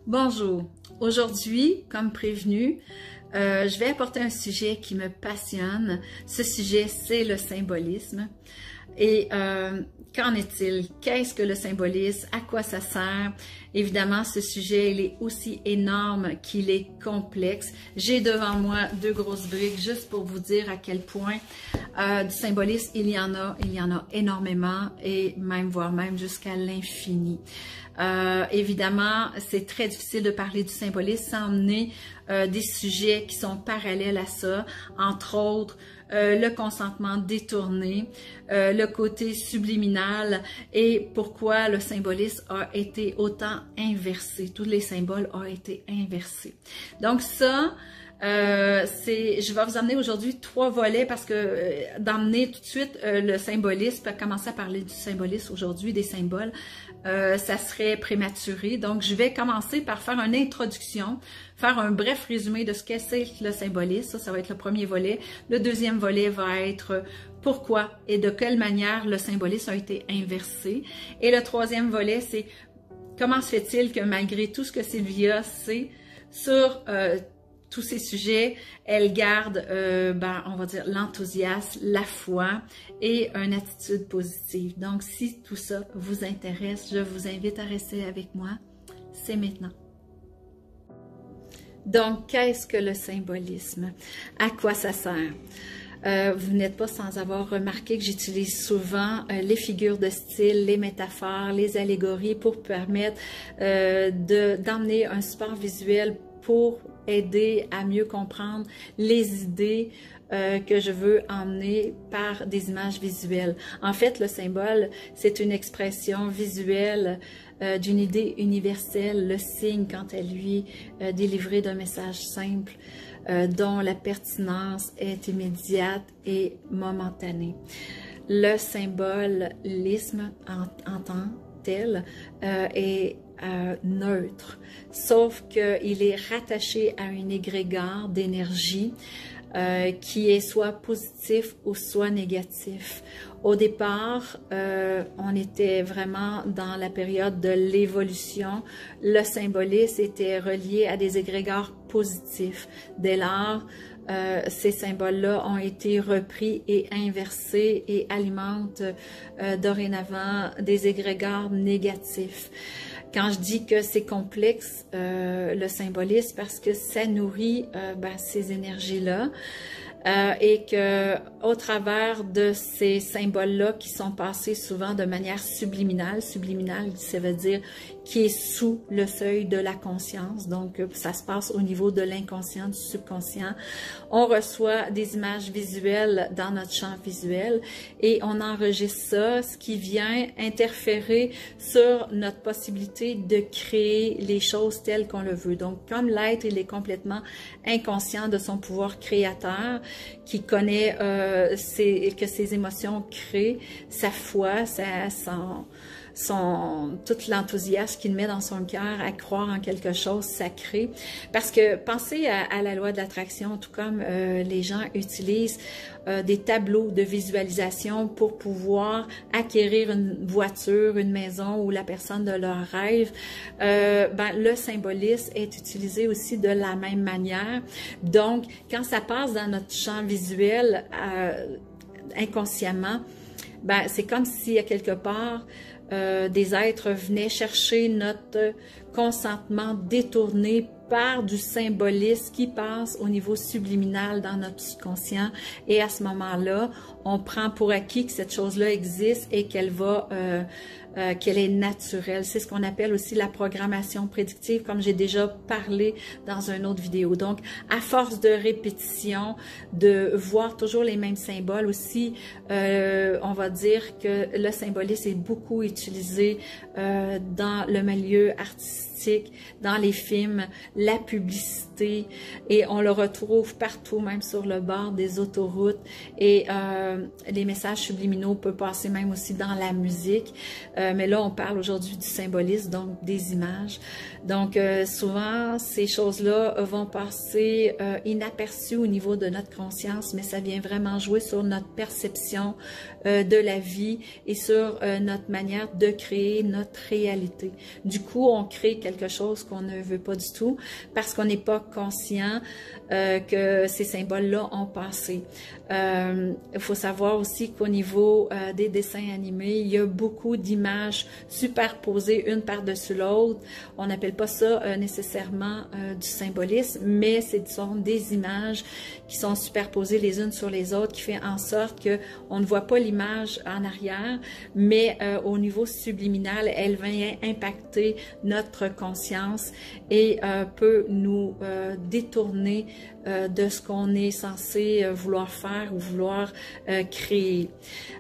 Bonjour, aujourd'hui, comme prévenu, je vais apporter un sujet qui me passionne. Ce sujet, c'est le symbolisme. Et qu'en est-il? Qu'est-ce que le symbolisme? À quoi ça sert? Évidemment, ce sujet, il est aussi énorme qu'il est complexe. J'ai devant moi deux grosses briques juste pour vous dire à quel point du symbolisme, il y en a énormément et même, voire même jusqu'à l'infini. Évidemment, c'est très difficile de parler du symbolisme sans emmener des sujets qui sont parallèles à ça, entre autres le consentement détourné, le côté subliminal et pourquoi le symbolisme a été autant inversé. Tous les symboles ont été inversés. Donc ça, je vais vous emmener aujourd'hui trois volets parce que d'emmener tout de suite le symbolisme, commencer à parler du symbolisme aujourd'hui, des symboles, ça serait prématuré. Donc, je vais commencer par faire une introduction, faire un bref résumé de ce qu'est le symbolisme. Ça va être le premier volet. Le deuxième volet va être pourquoi et de quelle manière le symbolisme a été inversé. Et le troisième volet, c'est comment se fait-il que malgré tout ce que Sylvia sait sur tous ces sujets, elle garde, on va dire, l'enthousiasme, la foi et une attitude positive. Donc, si tout ça vous intéresse, je vous invite à rester avec moi. C'est maintenant. Donc, qu'est-ce que le symbolisme? À quoi ça sert? Vous n'êtes pas sans avoir remarqué que j'utilise souvent les figures de style, les métaphores, les allégories pour permettre d'emmener un support visuel pour aider à mieux comprendre les idées que je veux emmener par des images visuelles. En fait, le symbole, c'est une expression visuelle d'une idée universelle, le signe quant à lui délivré d'un message simple dont la pertinence est immédiate et momentanée. Le symbolisme en tant tel est neutre, sauf qu'il est rattaché à un égrégore d'énergie qui est soit positif ou soit négatif. Au départ, on était vraiment dans la période de l'évolution. Le symbolisme était relié à des égrégores positifs. Dès lors, ces symboles-là ont été repris et inversés et alimentent dorénavant des égrégores négatifs. Quand je dis que c'est complexe, le symbolisme, parce que ça nourrit ces énergies-là et que au travers de ces symboles-là qui sont passés souvent de manière subliminale, ça veut dire qui est sous le seuil de la conscience, donc ça se passe au niveau de l'inconscient, du subconscient. On reçoit des images visuelles dans notre champ visuel et on enregistre ça, ce qui vient interférer sur notre possibilité de créer les choses telles qu'on le veut. Donc, comme l'être, il est complètement inconscient de son pouvoir créateur, qui connaît que ses émotions créent, sa foi, tout l'enthousiasme qu'il met dans son cœur à croire en quelque chose sacré. Parce que pensez à la loi de l'attraction, tout comme les gens utilisent des tableaux de visualisation pour pouvoir acquérir une voiture, une maison ou la personne de leur rêve. Le symbolisme est utilisé aussi de la même manière. Donc, quand ça passe dans notre champ visuel inconsciemment, c'est comme si à quelque part des êtres venaient chercher notre consentement détourné par du symbolisme qui passe au niveau subliminal dans notre subconscient, et à ce moment-là, on prend pour acquis que cette chose-là existe et qu'elle est naturelle. C'est ce qu'on appelle aussi la programmation prédictive, comme j'ai déjà parlé dans une autre vidéo. Donc, à force de répétition, de voir toujours les mêmes symboles aussi, on va dire que le symbolisme est beaucoup utilisé dans le milieu artistique, dans les films, la publicité, et on le retrouve partout, même sur le bord des autoroutes, et les messages subliminaux peuvent passer même aussi dans la musique, mais là on parle aujourd'hui du symbolisme, donc des images. Donc souvent ces choses-là vont passer inaperçues au niveau de notre conscience, mais ça vient vraiment jouer sur notre perception de la vie et sur notre manière de créer notre réalité. Du coup, on crée quelque quelque chose qu'on ne veut pas du tout parce qu'on n'est pas conscient que ces symboles-là ont passé. Il faut savoir aussi qu'au niveau des dessins animés, il y a beaucoup d'images superposées une par-dessus l'autre. On n'appelle pas ça nécessairement du symbolisme, mais ce sont des images qui sont superposées les unes sur les autres, qui fait en sorte qu'on ne voit pas l'image en arrière, mais au niveau subliminal, elle vient impacter notre conscience et peut nous détourner de ce qu'on est censé vouloir faire ou vouloir créer.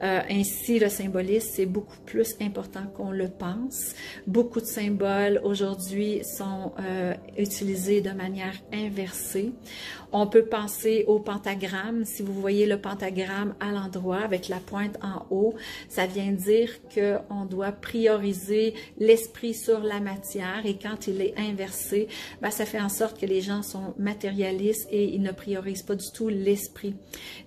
Ainsi, le symbolisme, c'est beaucoup plus important qu'on le pense. Beaucoup de symboles aujourd'hui sont utilisés de manière inversée. On peut penser au pentagramme. Si vous voyez le pentagramme à l'endroit avec la pointe en haut, ça vient dire qu'on doit prioriser l'esprit sur la matière, et quand il est inversé, ben, ça fait en sorte que les gens sont matérialistes et ils ne priorisent pas du tout l'esprit.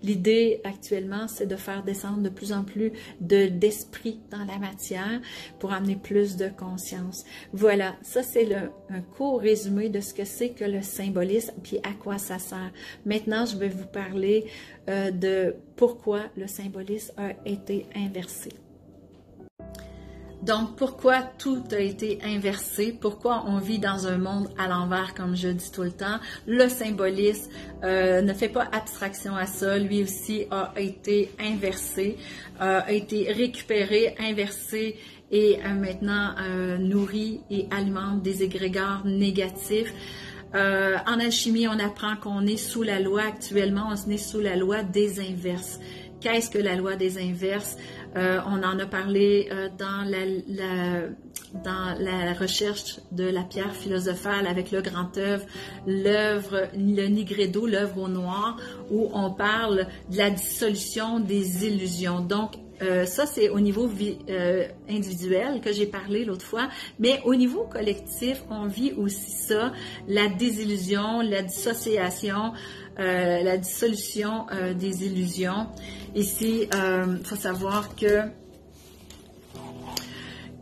L'idée actuellement, c'est de faire descendre de plus en plus d'esprit dans la matière pour amener plus de conscience. Voilà, ça c'est un court résumé de ce que c'est que le symbolisme puis à quoi ça sert. Maintenant, je vais vous parler de pourquoi le symbolisme a été inversé. Donc, pourquoi tout a été inversé? Pourquoi on vit dans un monde à l'envers, comme je dis tout le temps? Le symbolisme ne fait pas abstraction à ça. Lui aussi a été inversé, a été récupéré, inversé et maintenant nourrit et alimente des égrégores négatifs. En alchimie, on apprend qu'on est sous la loi actuellement, on est sous la loi des inverses. Qu'est-ce que la loi des inverses? On en a parlé dans la recherche de la pierre philosophale avec le grand œuvre, le Nigredo, l'œuvre au noir, où on parle de la dissolution des illusions. Donc, ça, c'est au niveau individuel que j'ai parlé l'autre fois, mais au niveau collectif, on vit aussi ça, la désillusion, la dissociation, la dissolution des illusions. Ici, il faut savoir que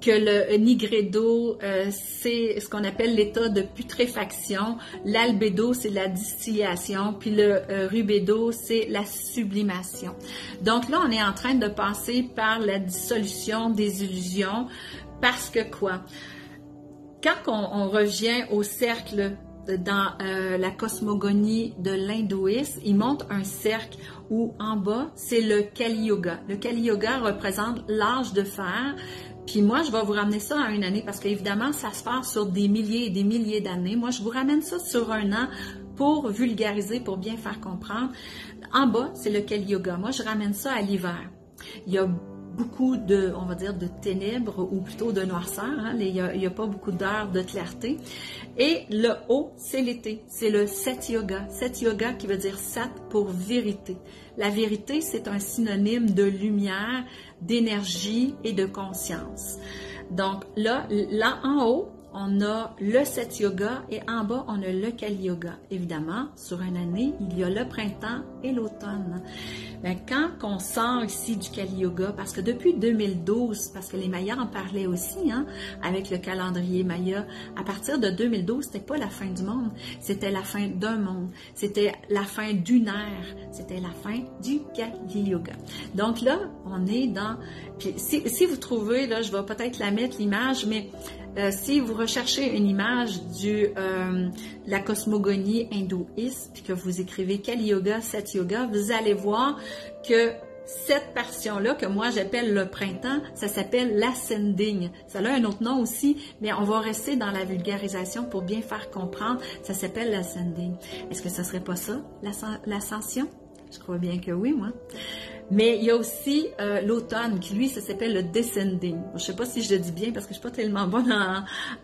le nigredo, c'est ce qu'on appelle l'état de putréfaction. L'albédo, c'est la distillation. Puis le rubédo, c'est la sublimation. Donc là, on est en train de passer par la dissolution des illusions. Parce que quoi? Quand on revient au cercle dans la cosmogonie de l'hindouisme, il montre un cercle où en bas, c'est le Kali Yoga. Le Kali Yoga représente l'âge de fer. Puis moi, je vais vous ramener ça à une année parce qu'évidemment, ça se passe sur des milliers et des milliers d'années. Moi, je vous ramène ça sur un an pour vulgariser, pour bien faire comprendre. En bas, c'est le Kali Yoga. Moi, je ramène ça à l'hiver. Il y a beaucoup de, on va dire, de ténèbres ou plutôt de noirceur. Hein? Il n'y a pas beaucoup d'heures de clarté. Et le haut, c'est l'été. C'est le Sat Yoga. Sat Yoga qui veut dire Sat pour vérité. La vérité, c'est un synonyme de lumière, d'énergie et de conscience. Donc là en haut, on a le Sat Yoga et en bas, on a le Kali Yoga. Évidemment, sur une année, il y a le printemps et l'automne. Bien, quand on sort ici du Kali Yoga, parce que depuis 2012, parce que les Mayas en parlaient aussi, hein, avec le calendrier Maya, à partir de 2012, c'était pas la fin du monde, c'était la fin d'un monde, c'était la fin d'une ère, c'était la fin du Kali Yoga. Donc là, on est dans... Puis si vous trouvez, là, je vais peut-être la mettre, l'image, mais... si vous recherchez une image de la cosmogonie hindouiste, puis que vous écrivez Kali Yoga, Sat Yoga, vous allez voir que cette portion-là, que moi j'appelle le printemps, ça s'appelle l'ascending. Ça a un autre nom aussi, mais on va rester dans la vulgarisation pour bien faire comprendre. Ça s'appelle l'ascending. Est-ce que ce serait pas ça, l'ascension? Je crois bien que oui, moi. Mais il y a aussi l'automne qui, lui, ça s'appelle le descending. Je ne sais pas si je le dis bien parce que je ne suis pas tellement bonne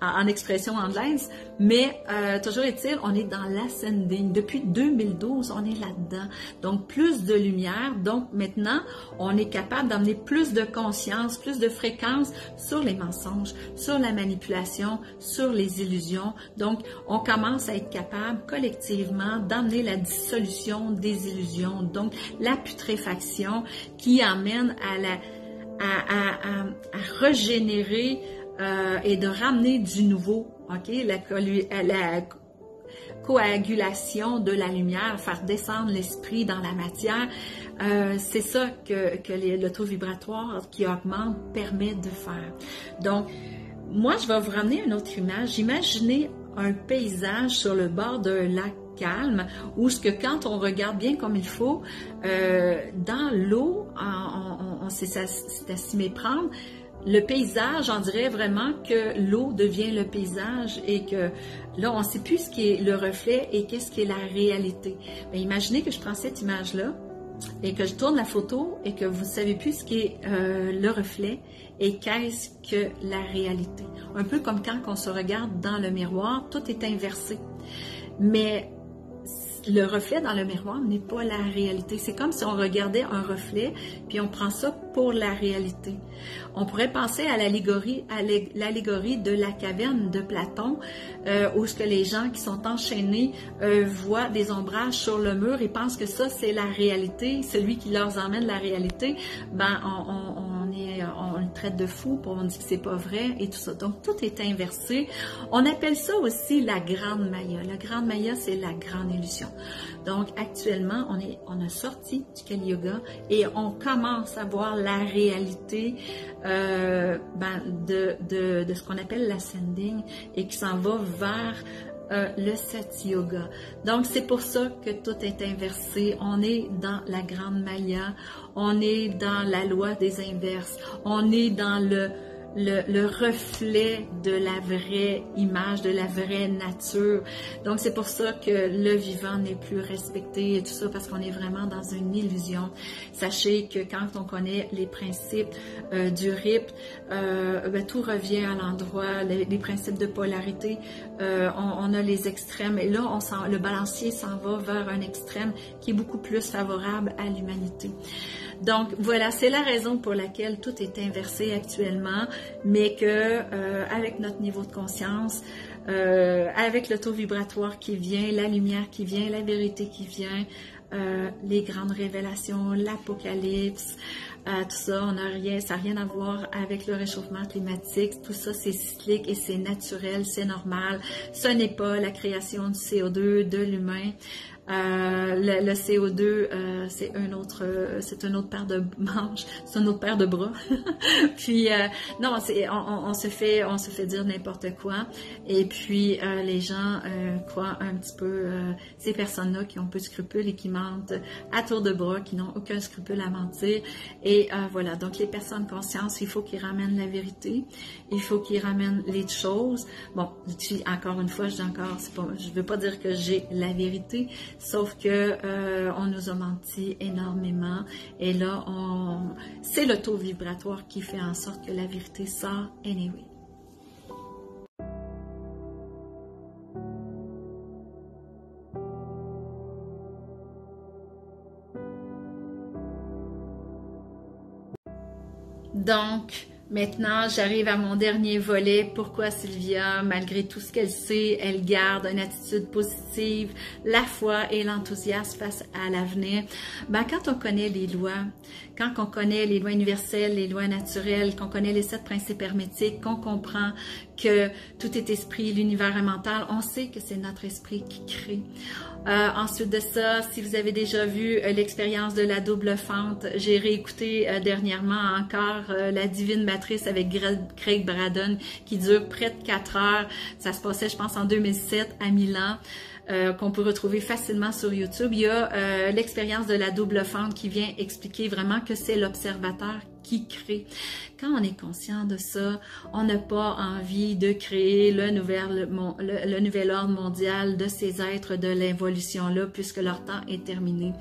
en expression anglaise, mais toujours est-il, on est dans l'ascending. Depuis 2012, on est là-dedans. Donc, plus de lumière. Donc, maintenant, on est capable d'amener plus de conscience, plus de fréquence sur les mensonges, sur la manipulation, sur les illusions. Donc, on commence à être capable collectivement d'amener la dissolution des illusions. Donc, la putréfaction qui amène à régénérer et de ramener du nouveau OK? La coagulation de la lumière, faire descendre l'esprit dans la matière, c'est ça que le taux vibratoire qui augmente permet de faire. Donc, moi, je vais vous ramener une autre image. Imaginez un paysage sur le bord d'un lac calme, où ce que quand on regarde bien comme il faut, dans l'eau, c'est à s'y méprendre. Le paysage, on dirait vraiment que l'eau devient le paysage et que là, on ne sait plus ce qui est le reflet et qu'est-ce qui est la réalité. Bien, imaginez que je prends cette image-là et que je tourne la photo et que vous ne savez plus ce qui est le reflet et qu'est-ce que la réalité. Un peu comme quand on se regarde dans le miroir, tout est inversé. Mais le reflet dans le miroir n'est pas la réalité. C'est comme si on regardait un reflet, puis on prend ça pour la réalité. On pourrait penser à l'allégorie de la caverne de Platon, où ce que les gens qui sont enchaînés voient des ombrages sur le mur et pensent que ça, c'est la réalité. Celui qui leur emmène la réalité, ben, on le traite de fou, puis on dit que c'est pas vrai et tout ça. Donc, tout est inversé. On appelle ça aussi la grande Maya. La grande Maya, c'est la grande illusion. Donc, actuellement, on a sorti du Kali Yoga et on commence à voir la réalité de ce qu'on appelle l'ascending et qui s'en va vers le Sati Yoga. Donc, c'est pour ça que tout est inversé. On est dans la grande Maya, on est dans la loi des inverses, on est dans le reflet de la vraie image, de la vraie nature. Donc, c'est pour ça que le vivant n'est plus respecté et tout ça, parce qu'on est vraiment dans une illusion. Sachez que quand on connaît les principes du RIP, tout revient à l'endroit, les principes de polarité, on a les extrêmes, et là, le balancier s'en va vers un extrême qui est beaucoup plus favorable à l'humanité. Donc, voilà, c'est la raison pour laquelle tout est inversé actuellement, mais que avec notre niveau de conscience, avec le taux vibratoire qui vient, la lumière qui vient, la vérité qui vient, les grandes révélations, l'apocalypse, tout ça, ça n'a rien à voir avec le réchauffement climatique. Tout ça, c'est cyclique et c'est naturel, c'est normal. Ce n'est pas la création du CO2 de l'humain. Le CO2, c'est une autre paire de manches, c'est une autre paire de bras. Puis non, on se fait dire n'importe quoi. Et puis les gens croient un petit peu ces personnes-là qui ont peu de scrupules et qui mentent à tour de bras, qui n'ont aucun scrupule à mentir. Et voilà, donc les personnes conscientes, il faut qu'ils ramènent la vérité, il faut qu'ils ramènent les choses. Bon, encore une fois, je veux pas dire que j'ai la vérité. Sauf que on nous a menti énormément et là, c'est le taux vibratoire qui fait en sorte que la vérité sort anyway. Donc, maintenant, j'arrive à mon dernier volet. Pourquoi Sylvia, malgré tout ce qu'elle sait, elle garde une attitude positive, la foi et l'enthousiasme face à l'avenir? Ben, quand on connaît les lois, quand on connaît les lois universelles, les lois naturelles, qu'on connaît les 7 principes hermétiques, qu'on comprend que tout est esprit, l'univers est mental, on sait que c'est notre esprit qui crée. Ensuite de ça, si vous avez déjà vu l'expérience de la double fente, j'ai réécouté dernièrement encore La Divine Matrice avec Craig Braden qui dure près de 4 heures. Ça se passait, je pense, en 2007 à Milan. Qu'on peut retrouver facilement sur YouTube. Il y a l'expérience de la double fente qui vient expliquer vraiment que c'est l'observateur qui crée. Quand on est conscient de ça, on n'a pas envie de créer le nouvel ordre mondial de ces êtres de l'évolution-là, puisque leur temps est terminé.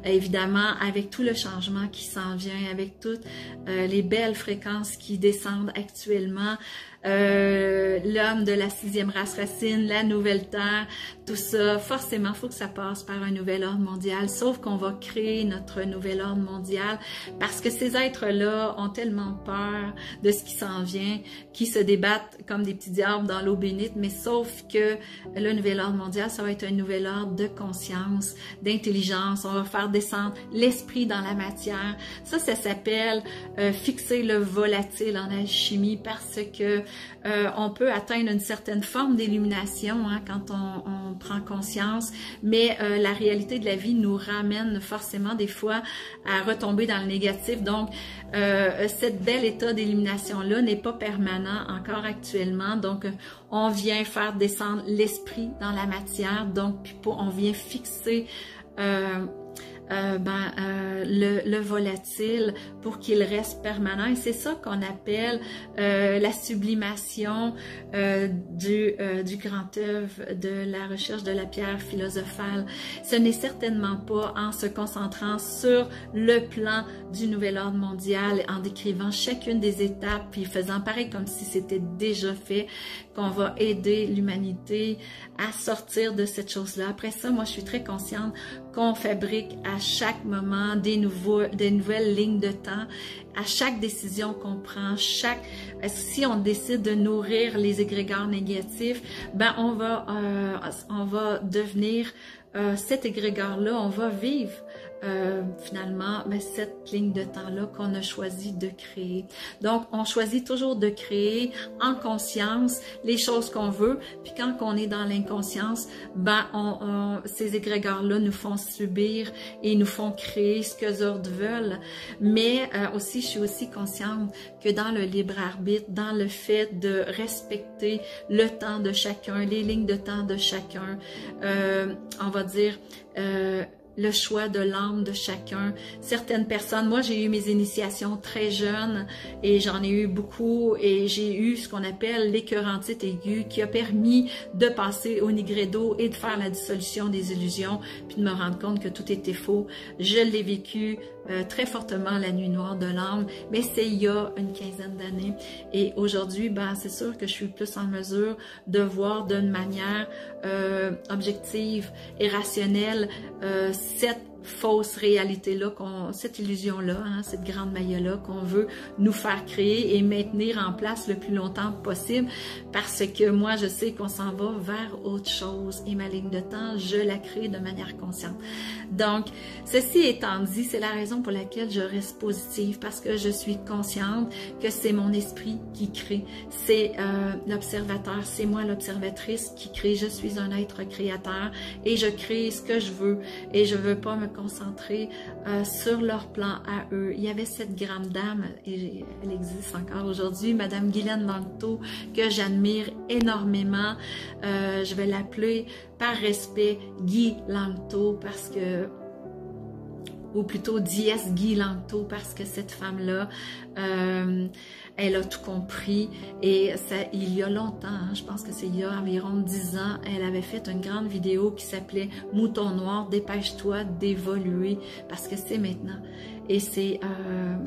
Évidemment, avec tout le changement qui s'en vient, avec toutes les belles fréquences qui descendent actuellement, l'homme de la 6e race racine, la nouvelle terre, tout ça, forcément, il faut que ça passe par un nouvel ordre mondial, sauf qu'on va créer notre nouvel ordre mondial parce que ces êtres-là ont tellement peur de ce qui s'en vient, qui se débattent comme des petits diables dans l'eau bénite, mais sauf que le nouvel ordre mondial, ça va être un nouvel ordre de conscience, d'intelligence, on va faire descendre l'esprit dans la matière. Ça s'appelle fixer le volatile en alchimie parce que on peut atteindre une certaine forme d'illumination hein, quand on prend conscience, mais la réalité de la vie nous ramène forcément des fois à retomber dans le négatif. Donc, cet bel état d'illumination-là n'est pas permanent encore actuellement. Donc, on vient faire descendre l'esprit dans la matière. Donc, on vient fixer le volatile pour qu'il reste permanent. Et c'est ça qu'on appelle la sublimation du grand œuvre de la recherche de la pierre philosophale. Ce n'est certainement pas en se concentrant sur le plan du nouvel ordre mondial, en décrivant chacune des étapes, puis faisant pareil comme si c'était déjà fait, qu'on va aider l'humanité à sortir de cette chose-là. Après ça, moi, je suis très consciente qu'on fabrique à chaque moment des nouvelles lignes de temps, à chaque décision qu'on prend, si on décide de nourrir les égrégores négatifs, ben on va devenir cet égrégore-là, on va vivre finalement cette ligne de temps-là qu'on a choisi de créer. Donc, on choisit toujours de créer en conscience les choses qu'on veut, puis quand on est dans l'inconscience, ces égrégores-là nous font subir et nous font créer ce que les autres veulent. Mais aussi, je suis aussi consciente que dans le libre arbitre, dans le fait de respecter le temps de chacun, les lignes de temps de chacun, on va dire le choix de l'âme de chacun. Certaines personnes, moi j'ai eu mes initiations très jeunes et j'en ai eu beaucoup et j'ai eu ce qu'on appelle l'écœurantite aiguë qui a permis de passer au nigredo et de faire la dissolution des illusions puis de me rendre compte que tout était faux. Je l'ai vécu très fortement la nuit noire de l'âme, mais c'est il y a une quinzaine d'années et aujourd'hui, c'est sûr que je suis plus en mesure de voir d'une manière objective et rationnelle cette fausse réalité-là, cette illusion-là, hein, cette grande maille-là qu'on veut nous faire créer et maintenir en place le plus longtemps possible parce que moi, je sais qu'on s'en va vers autre chose et ma ligne de temps, je la crée de manière consciente. Donc, ceci étant dit, c'est la raison pour laquelle je reste positive parce que je suis consciente que c'est mon esprit qui crée. C'est l'observateur, c'est moi l'observatrice qui crée. Je suis un être créateur et je crée ce que je veux et je veux pas me concentrer sur leur plan à eux. Il y avait cette grande dame, et elle existe encore aujourd'hui, Madame Guylaine Langto, que j'admire énormément. Je vais l'appeler par respect Guy Langto parce que ou plutôt Dies Guy Langto parce que cette femme-là, elle a tout compris et ça, il y a longtemps, hein, je pense que c'est il y a environ 10 ans, elle avait fait une grande vidéo qui s'appelait « Mouton noir, dépêche-toi d'évoluer parce que c'est maintenant ». Et c'est,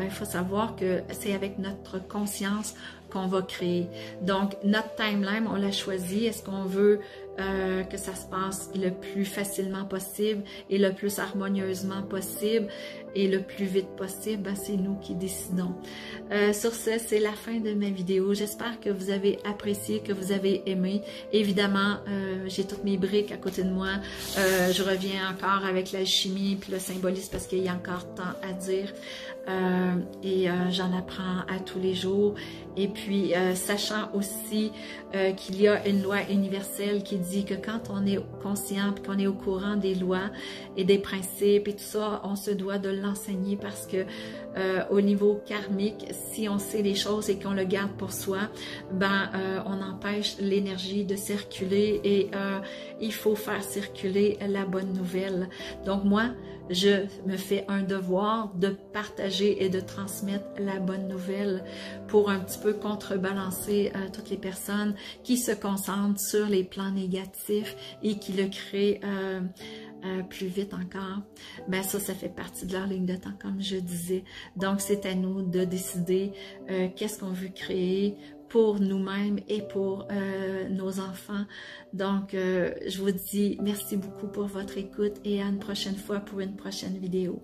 il faut savoir que c'est avec notre conscience qu'on va créer. Donc, notre timeline, on l'a choisi. Est-ce qu'on veut que ça se passe le plus facilement possible et le plus harmonieusement possible et le plus vite possible? C'est nous qui décidons. Sur ce, c'est la fin de ma vidéo. J'espère que vous avez apprécié, que vous avez aimé. Évidemment, j'ai toutes mes briques à côté de moi. Je reviens encore avec l'alchimie puis le symbolisme parce qu'il y a encore tant à dire. J'en apprends à tous les jours et puis sachant aussi qu'il y a une loi universelle qui dit que quand on est conscient et qu'on est au courant des lois et des principes et tout ça, on se doit de l'enseigner parce que au niveau karmique, si on sait les choses et qu'on le garde pour soi, on empêche l'énergie de circuler et il faut faire circuler la bonne nouvelle. Donc moi, je me fais un devoir de partager et de transmettre la bonne nouvelle pour un petit peu contrebalancer toutes les personnes qui se concentrent sur les plans négatifs et qui le créent plus vite encore. Ça fait partie de leur ligne de temps, comme je disais. Donc, c'est à nous de décider qu'est-ce qu'on veut créer pour nous-mêmes et pour nos enfants. Donc, je vous dis merci beaucoup pour votre écoute et à une prochaine fois pour une prochaine vidéo.